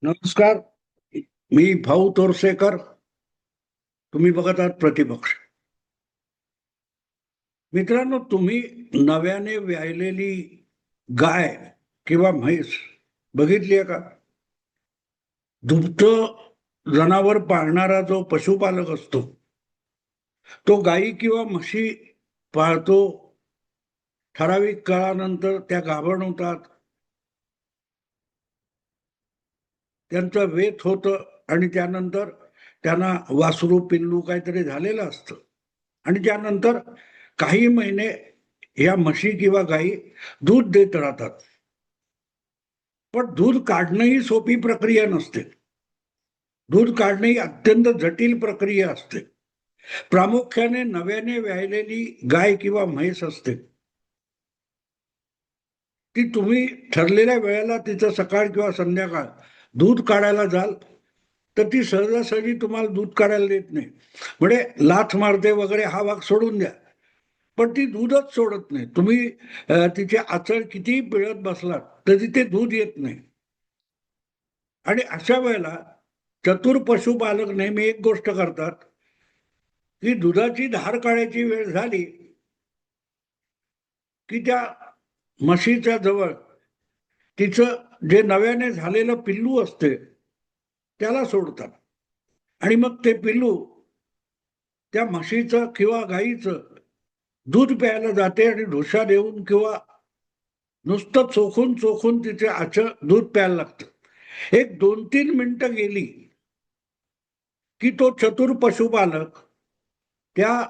नमस्कार. मी भाऊ तोरसेकर. तुम्ही बघत आहात प्रतिपक्ष. मित्रांनो, तुम्ही नव्याने व्यायलेली गाय किंवा म्हैस बघितली आहे का? दुभतं जनावर पाळणारा जो पशुपालक असतो तो गायी किंवा म्हशी पाळतो. ठराविक काळानंतर त्या गाभण होतात, त्यांचं वेत होतं आणि त्यानंतर त्यांना वासरू पिल्लू काहीतरी झालेलं असतं. आणि त्यानंतर काही महिने या म्हशी किंवा गायी दूध देत राहतात. पण दूध काढणं ही सोपी प्रक्रिया नसते. दूध काढणे ही अत्यंत जटिल प्रक्रिया असते. प्रामुख्याने नव्याने व्यायलेली गाय किंवा म्हैस असते, ती तुम्ही ठरलेल्या वेळेला तिचं सकाळ किंवा संध्याकाळ दूध काढायला जाल तर ती सहजासहजी तुम्हाला दूध काढायला देत नाही. म्हणजे लाथ मारते वगैरे हा भाग सोडून द्या, पण ती दूधच सोडत नाही. तुम्ही तिचे आचळ कितीही पिळत बसलात तरी ते दूध येत नाही. आणि अशा वेळेला चतुर पशुपालक नेहमी एक गोष्ट करतात की दुधाची धार काढायची वेळ झाली की त्या म्हशीच्या जवळ तिचं जे नव्याने झालेलं पिल्लू असते त्याला सोडतात. आणि मग ते पिल्लू त्या म्हशीचं किंवा गाईचं दूध प्यायला जाते आणि ढोशा देऊन किंवा नुसतं चोखून चोखून तिचे आचळ दूध प्यायला लागतं. एक 2-3 मिनिटं गेली की तो चतुर पशुपालक त्या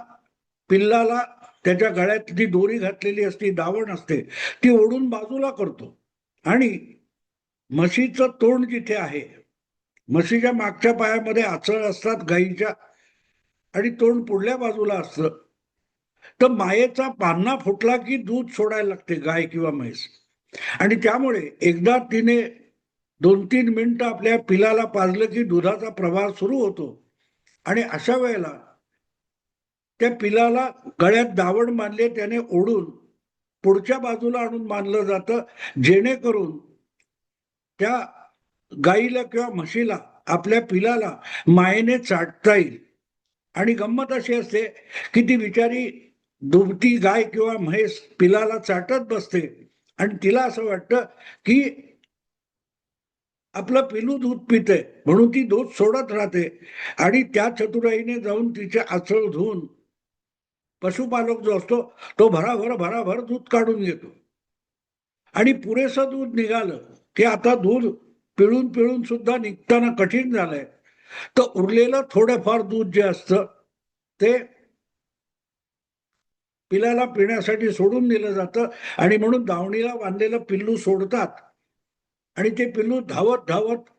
पिल्लाला त्याच्या गळ्यात जी दोरी घातलेली असते, दावण असते, ती ओढून बाजूला करतो. आणि म्हशीचं तोंड जिथे आहे, म्हशीच्या मागच्या पायामध्ये आचळ असतात गाईच्या, आणि तोंड पुढल्या बाजूला असतं, तर मायेचा पान्हा फुटला की दूध सोडायला लागते गाय किंवा म्हैस. आणि त्यामुळे एकदा तिने 2-3 मिनिटं आपल्या पिलाला पाजलं की दुधाचा प्रवाह सुरू होतो. आणि अशा वेळेला त्या पिलाला गळ्यात दावण बांधले त्याने ओढून पुढच्या बाजूला आणून बांधलं जातं, जेणेकरून त्या गाईला किंवा म्हशीला आपल्या पिलाला मायेने चाटता येईल. आणि गंमत अशी असते की ती बिचारी दुभती गाय किंवा म्हैस पिलाला चाटत बसते आणि तिला असं वाटतं की आपलं पिलू दूध पिते म्हणून ती दूध सोडत राहते. आणि त्या चतुराईने जाऊन तिचे आचळ धुवून पशुपालक जो असतो तो भराभर भराभर दूध काढून घेतो. आणि पुरेसं दूध निघालं की आता दूध पिळून पिळून सुद्धा निघताना कठीण झालंय, तर उरलेलं थोडंफार दूध जे असतं ते पिल्याला पिण्यासाठी सोडून दिलं जातं. आणि म्हणून दावणीला बांधलेलं पिल्लू सोडतात आणि ते पिल्लू धावत धावत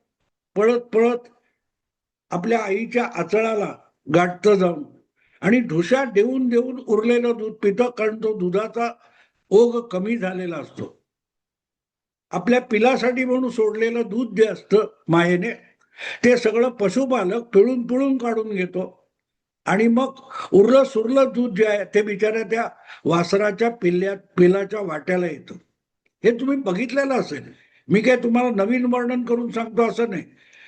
पळत पळत आपल्या आईच्या आचळाला गाठतं जाऊन आणि ढुशा देऊन देऊन उरलेलं दूध पितं, कारण तो दुधाचा ओघ कमी झालेला असतो. आपल्या पिलासाठी म्हणून सोडलेलं दूध जे असतं मायेने, ते सगळं पशुपालक पिळून पिळून काढून घेतो. आणि मग उरलं सुरलं दूध जे आहे ते बिचाऱ्या त्या वासराच्या पिलाच्या वाट्याला येतं. हे तुम्ही बघितलेलं असेल. मी काय तुम्हाला नवीन वर्णन करून सांगतो असं नाही.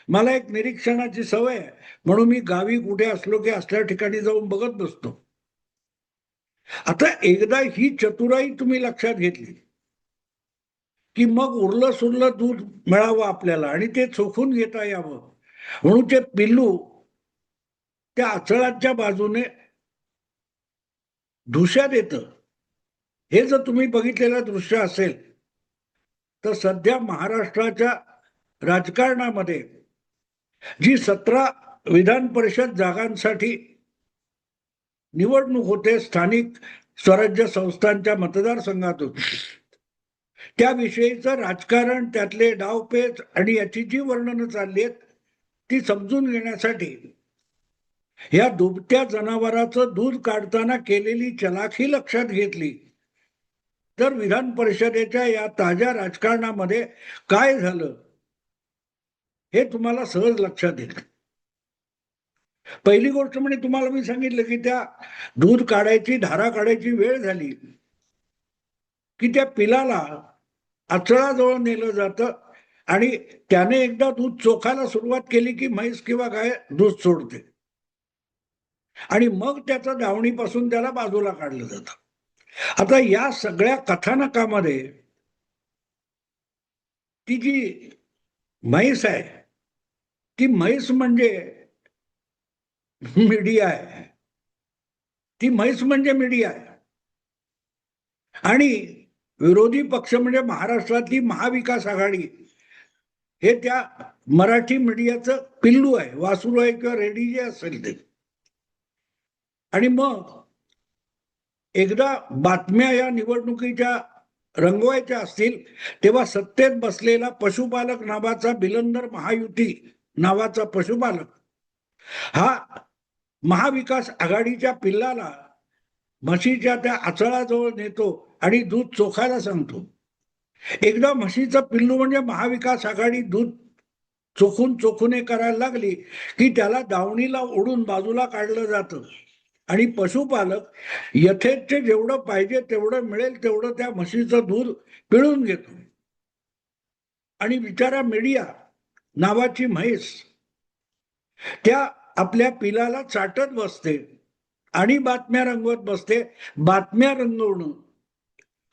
मला एक निरीक्षणाची सवय आहे, म्हणून मी गावी कुठे असलो की असल्या ठिकाणी जाऊन बघत बसतो. आता एकदा ही चतुराई तुम्ही लक्षात घेतली की मग उरलं सुरलं दूध मिळावं आपल्याला आणि ते चोखून घेता यावं, म्हणून ते पिल्लू त्या आचळाच्या बाजूने धुश्यात येतं. हे जर तुम्ही बघितलेलं दृश्य असेल तर सध्या महाराष्ट्राच्या राजकारणामध्ये जी 17 विधान परिषद जागांसाठी निवडणूक होते स्थानिक स्वराज्य संस्थांच्या मतदारसंघातून, त्याविषयीचं राजकारण, त्यातले डावपेच आणि याची जी वर्णनं चालली आहेत ती समजून घेण्यासाठी या दुभत्या जनावराचं दूध काढताना केलेली चलाखी लक्षात घेतली तर विधान परिषदेच्या या ताज्या राजकारणामध्ये काय झालं हे तुम्हाला सहज लक्षात येईल. पहिली गोष्ट म्हणजे तुम्हाला मी सांगितलं की त्या दूध काढायची, धारा काढायची वेळ झाली की त्या पिलाला आचळाजवळ नेलं जातं आणि त्याने एकदा दूध चोखायला सुरुवात केली की म्हैस किंवा गाय दूध सोडते आणि मग त्याचं दावणीपासून त्याला बाजूला काढलं जातं. आता या सगळ्या कथानकामध्ये ती जी म्हैस आहे, ती म्हैस म्हणजे मीडिया आहे. ती म्हैस म्हणजे मीडिया आहे. आणि विरोधी पक्ष म्हणजे महाराष्ट्रातली महाविकास आघाडी हे त्या मराठी मीडियाचं पिल्लू आहे, वासरू आहे किंवा रेडी जे असेल ते. आणि मग एकदा बातम्या या निवडणुकीच्या रंगवायच्या असतील तेव्हा सत्तेत बसलेला पशुपालक नावाचा बिलंदर महायुती नावाचा पशुपालक हा महाविकास आघाडीच्या पिल्लाला म्हशीच्या त्या आचळाजवळ नेतो आणि दूध चोखायला सांगतो. एकदा म्हशीचं पिल्लू म्हणजे महाविकास आघाडी दूध चोखून चोखून करायला लागली की त्याला दावणीला ओढून बाजूला काढलं जातं आणि पशुपालक यथेच्छ जेवढं पाहिजे तेवढं मिळेल तेवढं त्या म्हशीचं दूध पिळून घेतो. आणि बिचारा मीडिया नावाची म्हैस त्या आपल्या पिलाला चाटत बसते आणि बातम्या रंगवत बसते. बातम्या रंगवणं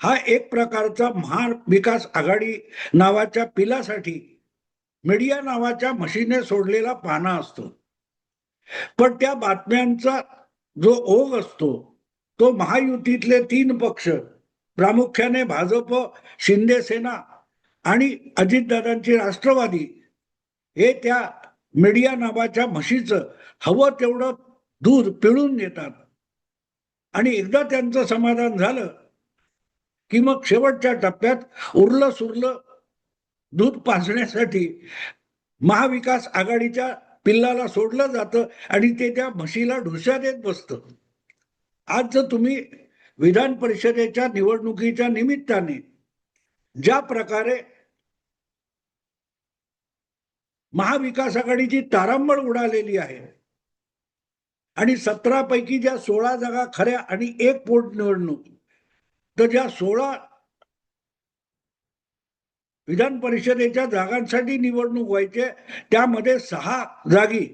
हा एक प्रकारचा महाविकास आघाडी नावाच्या पिलासाठी मीडिया नावाच्या म्हशीने सोडलेला पाना असतो. पण त्या बातम्यांचा जो ओघ असतो तो महायुतीतले 3 पक्ष प्रामुख्याने भाजप, शिंदे सेना आणि अजितदादांची राष्ट्रवादी हे त्या मीडिया नावाच्या म्हशीचं हवं तेवढं दूध पिळून घेतात. आणि एकदा त्यांचं समाधान झालं की मग शेवटच्या टप्प्यात उरलं सुरलं दूध पाजण्यासाठी महाविकास आघाडीच्या पिल्लाला सोडलं जातं आणि ते त्या म्हशीला ढुस्या देत बसतं. आज जर तुम्ही विधान परिषदेच्या निवडणुकीच्या निमित्ताने ज्या प्रकारे महाविकास आघाडीची तारांबळ उडालेली आहे आणि 17 पैकी ज्या 16 जागा खऱ्या आणि 1 पोटनिवडणूक, तर ज्या 16 विधान परिषदेच्या जागांसाठी निवडणूक व्हायचे त्यामध्ये 6 जागी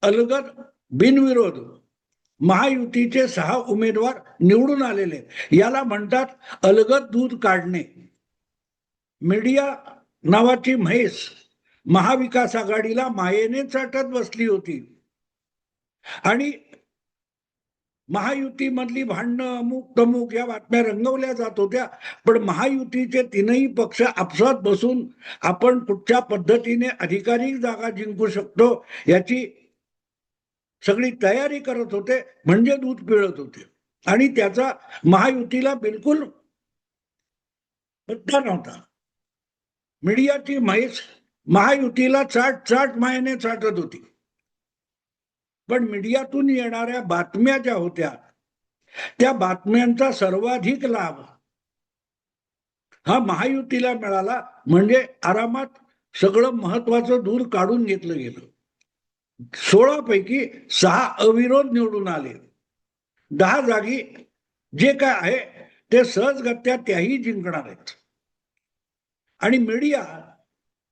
अलगद बिनविरोध महायुतीचे 6 उमेदवार निवडून आलेले. याला म्हणतात अलगद दूध काढणे. मीडिया नावाची म्हैस महाविकास आघाडीला मायेने चाटत बसली होती आणि महायुतीमधली भांडणं अमुक तमुक या बातम्या रंगवल्या जात होत्या. पण महायुतीचे 3ही पक्ष आपसात बसून आपण कुठच्या पद्धतीने अधिकाधिक जागा जिंकू शकतो याची सगळी तयारी करत होते, म्हणजे दूध पिळत होते. आणि त्याचा महायुतीला बिलकुल पत्ता नव्हता. मीडियाची म्हैस महायुतीला चाट चाट मायेने चाटत होती. पण मीडियातून येणाऱ्या बातम्या ज्या होत्या त्या बातम्यांचा सर्वाधिक लाभ हा महायुतीला मिळाला. म्हणजे आरामात सगळं महत्वाचं दूर काढून घेतलं गेलं. 16 पैकी 6 अविरोध निवडून आले. 10 जागी जे काय आहे ते सहजगत्या त्याही जिंकणार आहेत. आणि मीडिया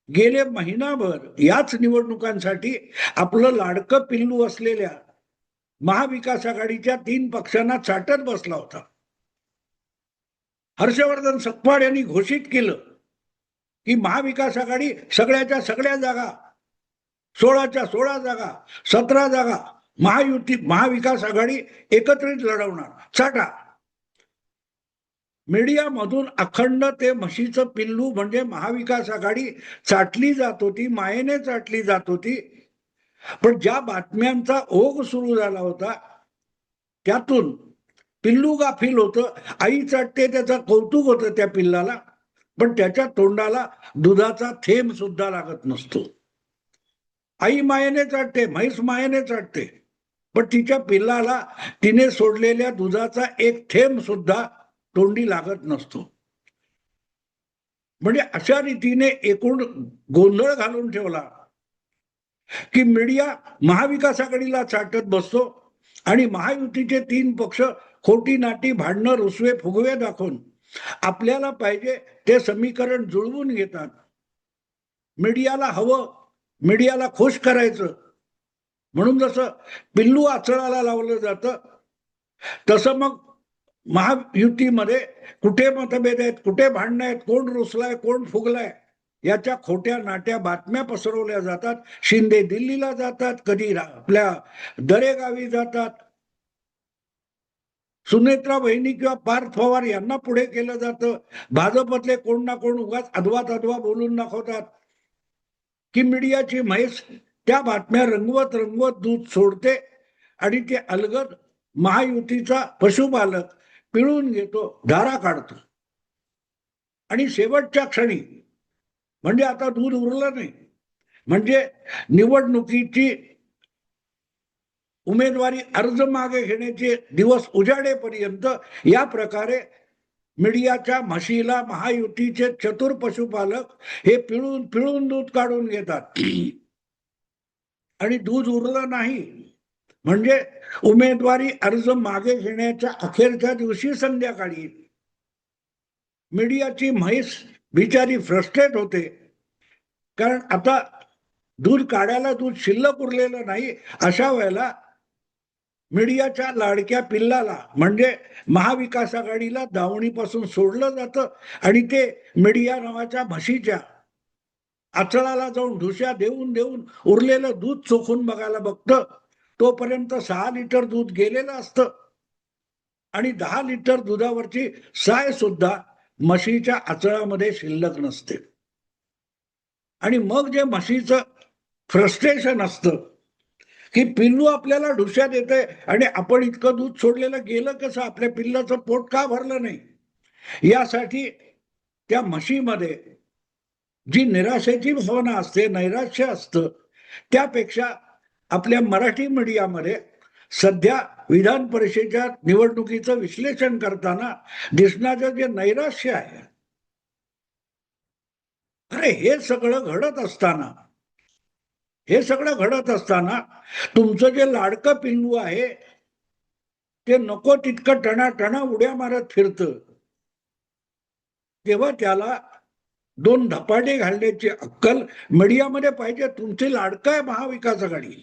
गेले महिनाभर याच निवडणुकांसाठी आपलं लाडकं पिल्लू असलेल्या महाविकास आघाडीच्या 3 पक्षांना चाटत बसला होता. हर्षवर्धन सकपाळ यांनी घोषित केलं की महाविकास आघाडी सगळ्याच्या सगळ्या जागा 16च्या 16 जागा 17 जागा महाविकास आघाडी एकत्रित लढवणार. चाटा. मीडियामधून अखंड ते म्हशीचं पिल्लू म्हणजे महाविकास आघाडी चाटली जात होती, मायेने चाटली जात होती. पण ज्या बातम्यांचा ओघ सुरू झाला होता त्यातून पिल्लू गाफील होतं. आई चाटते त्याचं कौतुक होतं त्या पिल्लाला, पण त्याच्या तोंडाला दुधाचा थेंब सुद्धा लागत नसतो. आई मायेने चाटते, म्हैस मायेने चाटते, पण तिच्या पिल्लाला तिने सोडलेल्या दुधाचा एक थेंब सुद्धा तोंडी लागत नसतो. म्हणजे अशा रीतीने एकूण गोंधळ घालून ठेवला की मीडिया महाविकास आघाडीला चाटत बसतो आणि महायुतीचे 3 पक्ष खोटी नाटी भांडणं रुसवे फुगवे दाखवून आपल्याला पाहिजे ते समीकरण जुळवून घेतात. मीडियाला हवं, मीडियाला खुश करायचं म्हणून जसं पिल्लू आचळाला लावलं जातं, तसं मग महायुतीमध्ये कुठे मतभेद आहेत, कुठे भांडणं आहेत, कोण रुसलाय, कोण फुगलाय, याच्या खोट्या नाट्या बातम्या पसरवल्या जातात. शिंदे दिल्लीला जातात, कधी आपल्या दरेगावी जातात. सुनेत्रा बहिणी किंवा पार्थ पवार यांना पुढे केलं जातं. भाजपतले कोण ना कोण उगाच अधवा तधवा बोलून दाखवतात की मीडियाची म्हैस त्या बातम्या रंगवत रंगवत दूध सोडते आणि ते अलगद महायुतीचा पशुपालक पिळून घेतो, धारा काढतो आणि शेवटच्या क्षणी म्हणजे आता दूध उरलं नाही, म्हणजे निवडणुकीची उमेदवारी अर्ज मागे घेण्याचे दिवस उजाडेपर्यंत या प्रकारे मीडियाच्या म्हशीला महायुतीचे चतुर पशुपालक हे पिळून पिळून दूध काढून घेतात आणि दूध उरलं नाही म्हणजे उमेदवारी अर्ज मागे घेण्याच्या अखेरच्या दिवशी संध्याकाळी मीडियाची म्हैस बिचारी फ्रस्ट्रेट होते, कारण आता दूध काढायला दूध शिल्लक उरलेलं नाही. अशा वेळेला मीडियाच्या लाडक्या पिल्लाला म्हणजे महाविकास आघाडीला दावणीपासून सोडलं जातं आणि ते मीडिया नावाच्या म्हशीच्या आचळाला जाऊन ढुश्या देऊन देऊन उरलेलं दूध चोखून बघायला बघतं. तोपर्यंत 6 लिटर दूध गेलेलं असतं आणि 10 लिटर दुधावरची साय सुद्धा म्हशीच्या आचळामध्ये शिल्लक नसते. आणि मग जे म्हशीचं फ्रस्ट्रेशन असतं की पिल्लू आपल्याला ढुश्या देते आणि आपण इतकं दूध सोडलेलं गेलं कसं, आपल्या पिल्लाचं पोट का भरलं नाही, यासाठी त्या म्हशीमध्ये जी निराशेची भावना असते, नैराश्य असतं, त्यापेक्षा आपल्या मराठी मीडियामध्ये सध्या विधान परिषदेच्या निवडणुकीचं विश्लेषण करताना दिसणारं जे नैराश्य आहे, अरे हे सगळं घडत असताना तुमचं जे लाडकं पिल्लू आहे ते नको तितकं टणाटणा उड्या मारत फिरतं, तेव्हा त्याला 2 धपाटे घालण्याची अक्कल मीडियामध्ये पाहिजे. तुमची लाडकं आहे महाविकास आघाडी,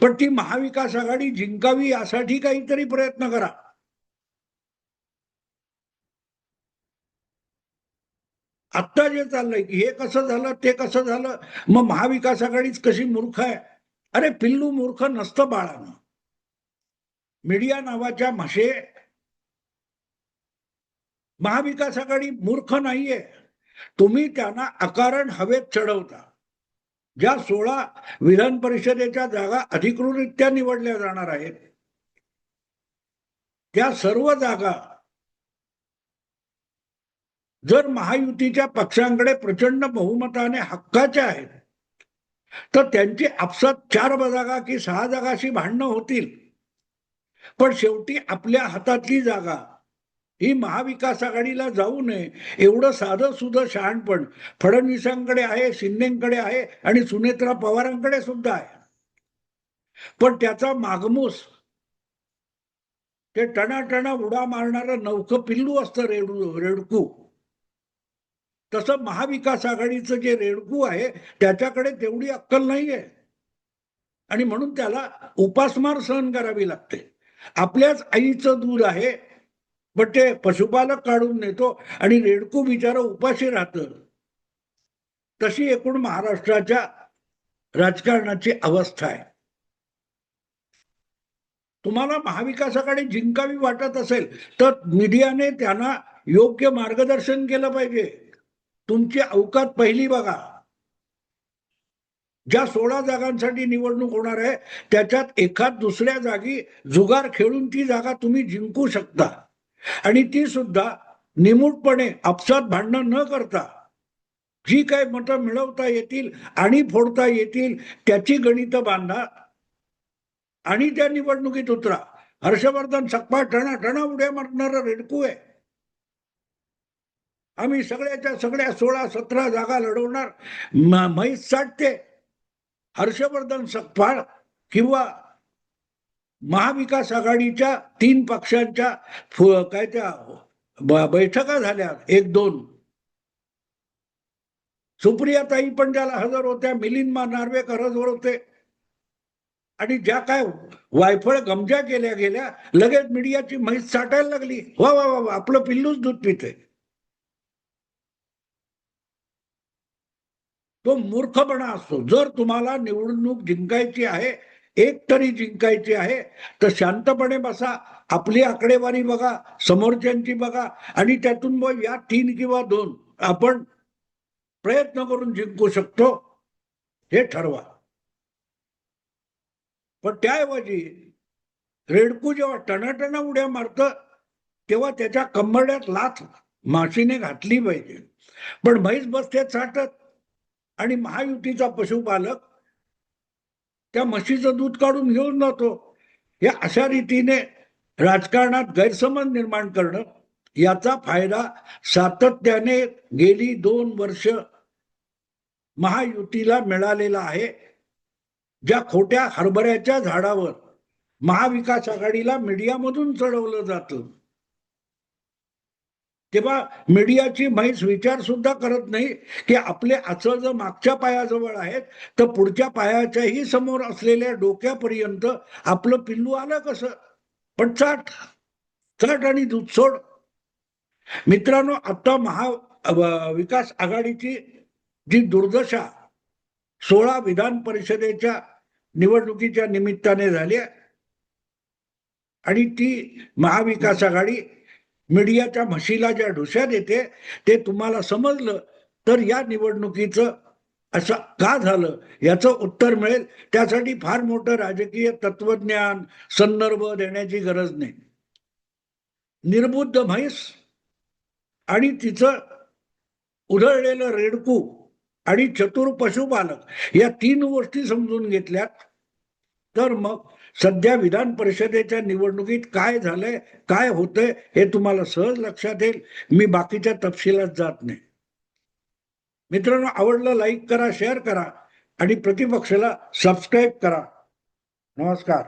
पण ती महाविकास आघाडी जिंकावी यासाठी काहीतरी प्रयत्न करा. आत्ता जे चाललंय की हे कसं झालं, ते कसं झालं, मग महाविकास आघाडीच कशी मूर्ख आहे. अरे पिल्लू मूर्ख नसतं बाळानं. मीडिया नावाच्या म्हशे महाविकास आघाडी मूर्ख नाहीये. तुम्ही त्यांना अकारण हवेत चढवता. ज्या 16 विधान परिषदेच्या जागा अधिकृतरित्या निवडल्या जाणार आहेत, त्या सर्व जागा जर महायुतीच्या पक्षांकडे प्रचंड बहुमताने हक्काच्या आहेत, तर त्यांची आपसात 4 जागा की 6 जागाशी भांडणं होतील. पण शेवटी आपल्या हातातली जागा ही महाविकास आघाडीला जाऊ नये एवढं साधं सुधं शहाणपण फडणवीसांकडे आहे, शिंदेकडे आहे आणि सुनेत्रा पवारांकडे सुद्धा आहे. पण त्याचा मागमूस ते टणाटणा उडा मारणारं नौकं पिल्लू असतं, रेडकू. तसं महाविकास आघाडीचं जे रेडकू आहे त्याच्याकडे तेवढी अक्कल नाहीये आणि म्हणून त्याला उपासमार सहन करावी लागते. आपल्याच आईचं दूध आहे पण ते पशुपालक काढून नेतो आणि रेडकू बिचारा उपाशी राहतं. तशी एकूण महाराष्ट्राच्या राजकारणाची अवस्था आहे. तुम्हाला महाविकास आघाडी जिंकावी वाटत असेल तर मीडियाने त्यांना योग्य मार्गदर्शन केलं पाहिजे. तुमची अवकात पहिली बघा. ज्या 16 जागांसाठी निवडणूक होणार आहे त्याच्यात एखाद दुसऱ्या जागी जुगार खेळून ती जागा तुम्ही जिंकू शकता आणि ती सुद्धा निमूटपणे आपसात भांडणं न करता जी काही मतं मिळवता येतील आणि फोडता येतील त्याची गणितं बांधा आणि त्या निवडणुकीत उतरा. हर्षवर्धन सकपा टणा उड्या मारणारा रेडकू आहे. आम्ही सगळ्याच्या सगळ्या 16-17 जागा लढवणार, म्हैस साठते. हर्षवर्धन सकपाळ किंवा महाविकास आघाडीच्या 3 पक्षांच्या काय त्या बैठका झाल्या 1-2, सुप्रियाताई पण त्याला हजर होत्या, मिलिंद नार्वेकर हजर होते. आणि ज्या काय वायफळ गमजा केल्या गेल्या, लगेच मीडियाची म्हैस चाटायला लागली, वा वा वा आपलं पिल्लूच दूध पिते. तो मूर्खपणा असतो. जर तुम्हाला निवडणूक जिंकायची आहे, एक तरी जिंकायची आहे, तर शांतपणे बसा, आपली आकडेवारी बघा, समोरच्यांची बघा, आणि त्यातून मग या 3 किंवा 2 आपण प्रयत्न करून जिंकू शकतो हे ठरवा. पण त्याऐवजी रेडकू जेव्हा टणाटणा उड्या मारतं, तेव्हा त्याच्या कंबरड्यात लाथ माशीने घातली पाहिजे. पण म्हैस बसते चाटत, आणि महायुतीचा पशुपालक त्या म्हशीचं दूध काढून घेऊन जातो. या अशा रीतीने राजकारणात गैरसमज निर्माण करणं, याचा फायदा सातत्याने गेली 2 वर्ष महायुतीला मिळालेला आहे. ज्या खोट्या हरभऱ्याच्या झाडावर महाविकास आघाडीला मीडियामधून चढवलं जातं, तेव्हा मीडियाची म्हैस विचार सुद्धा करत नाही की आपले आचळ जर मागच्या पायाजवळ आहेत, तर पुढच्या पायाच्याही समोर असलेल्या डोक्यापर्यंत आपलं पिल्लू आलं कसं. पण चाट चाट आणि दूध सोड. मित्रांनो, आता महाविकास आघाडीची जी दुर्दशा 16 विधान परिषदेच्या निवडणुकीच्या निमित्ताने झाली, आणि ती महाविकास आघाडी मीडियाच्या म्हशीला ज्या ढुश्या देते, ते तुम्हाला समजलं तर या निवडणुकीचं असं का झालं याचं उत्तर मिळेल. त्यासाठी फार मोठं राजकीय तत्वज्ञान, संदर्भ देण्याची गरज नाही. निर्बुद्ध म्हैस आणि तिचं उधळलेलं रेडकू आणि चतुर पशुपालक, या 3 गोष्टी समजून घेतल्यात, तर मग सध्या विधान परिषदेच्या निवडणुकीत काय झालंय, काय होतंय हे तुम्हाला सहज लक्षात येईल. मी बाकीच्या तपशिलात जात नाही. मित्रांनो, आवडलं लाईक करा, शेअर करा, आणि प्रतिपक्षाला सबस्क्राईब करा. नमस्कार.